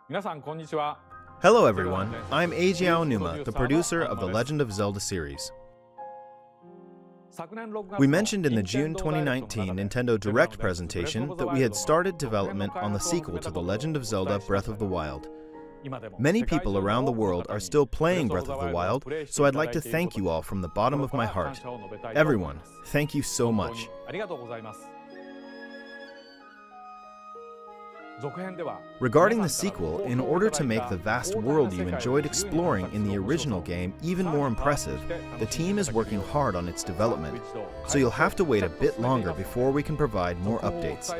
Hello everyone, I'm Eiji Aonuma, the producer of the Legend of Zelda series. We mentioned in the June 2019 Nintendo Direct presentation that we had started development on the sequel to The Legend of Zelda Breath of the Wild. Many people around the world are still playing Breath of the Wild, so I'd like to thank you all from the bottom of my heart. Everyone, thank you so much. Regarding the sequel, in order to make the vast world you enjoyed exploring in the original game even more impressive, the team is working hard on its development, so you'll have to wait a bit longer before we can provide more updates.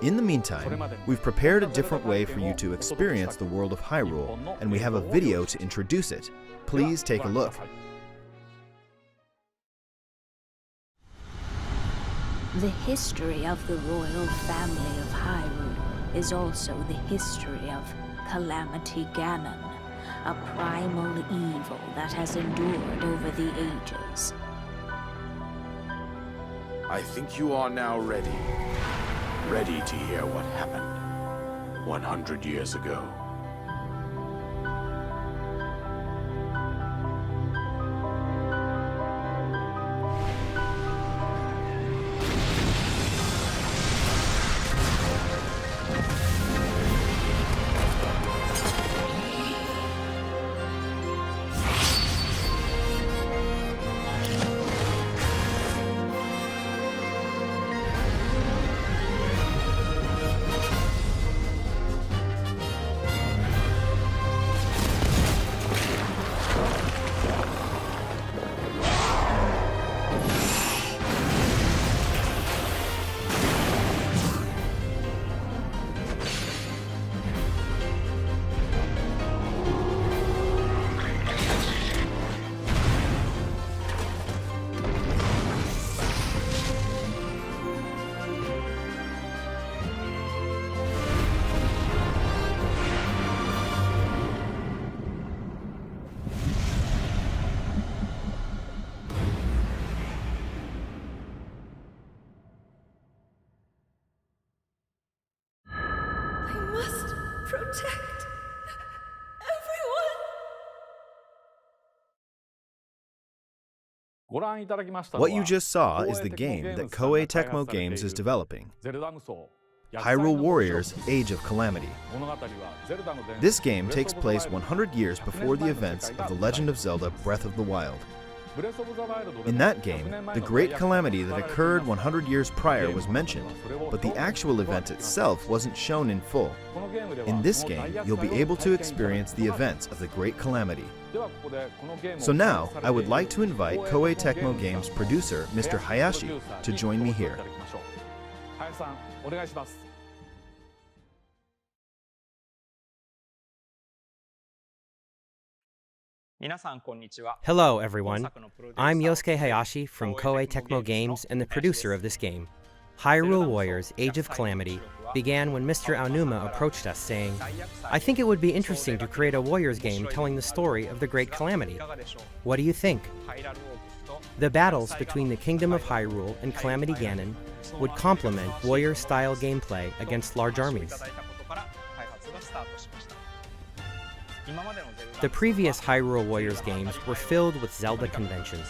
In the meantime, we've prepared a different way for you to experience the world of Hyrule, and we have a video to introduce it. Please take a look. The history of the royal family of Hyrule is also the history of Calamity Ganon, a primal evil that has endured over the ages. I think you are now ready. Ready to hear what happened 100 years ago. Protect everyone! What you just saw is the game that Koei Tecmo Games is developing, Hyrule Warriors: Age of Calamity. This game takes place 100 years before the events of The Legend of Zelda Breath of the Wild. In that game, the Great Calamity that occurred 100 years prior was mentioned, but the actual event itself wasn't shown in full. In this game, you'll be able to experience the events of the Great Calamity. So now, I would like to invite Koei Tecmo Games producer Mr. Hayashi to join me here. Hello everyone, I'm Yosuke Hayashi from Koei Tecmo Games and the producer of this game. Hyrule Warriors: Age of Calamity began when Mr. Aonuma approached us saying, "I think it would be interesting to create a Warriors game telling the story of the Great Calamity. What do you think?" The battles between the Kingdom of Hyrule and Calamity Ganon would complement Warrior-style gameplay against large armies. The previous Hyrule Warriors games were filled with Zelda conventions.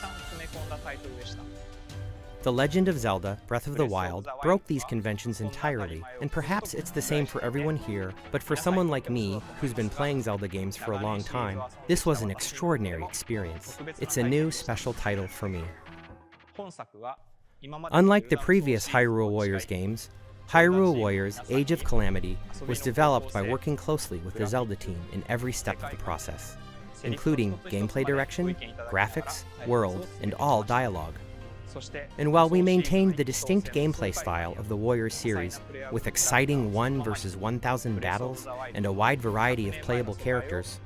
The Legend of Zelda Breath of the Wild broke these conventions entirely, and perhaps it's the same for everyone here, but for someone like me, who's been playing Zelda games for a long time, this was an extraordinary experience. It's a new, special title for me. Unlike the previous Hyrule Warriors games, Hyrule Warriors: Age of Calamity was developed by working closely with the Zelda team in every step of the process, including gameplay direction, graphics, world, and all dialogue. And while we maintained the distinct gameplay style of the Warriors series, with exciting 1 versus 1,000 battles and a wide variety of playable characters,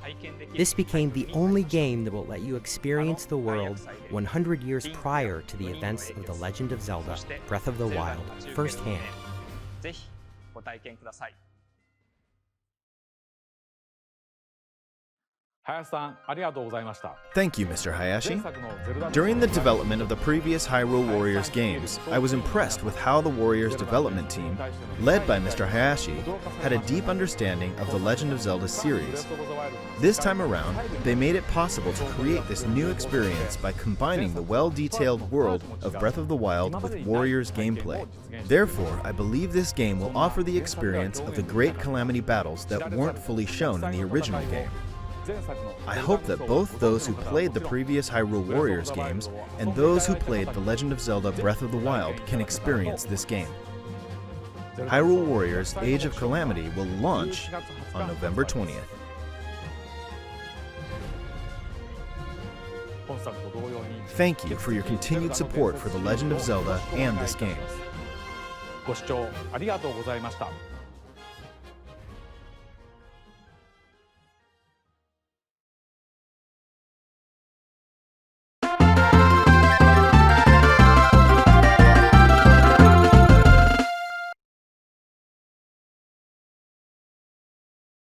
this became the only game that will let you experience the world 100 years prior to the events of The Legend of Zelda Breath of the Wild firsthand. Thank you, Mr. Hayashi. During the development of the previous Hyrule Warriors games, I was impressed with how the Warriors development team, led by Mr. Hayashi, had a deep understanding of the Legend of Zelda series. This time around, they made it possible to create this new experience by combining the well-detailed world of Breath of the Wild with Warriors gameplay. Therefore, I believe this game will offer the experience of the great Calamity battles that weren't fully shown in the original game. I hope that both those who played the previous Hyrule Warriors games and those who played The Legend of Zelda Breath of the Wild can experience this game. Hyrule Warriors Age of Calamity will launch on November 20th. Thank you for your continued support for The Legend of Zelda and this game. ご視聴ありがとうございました。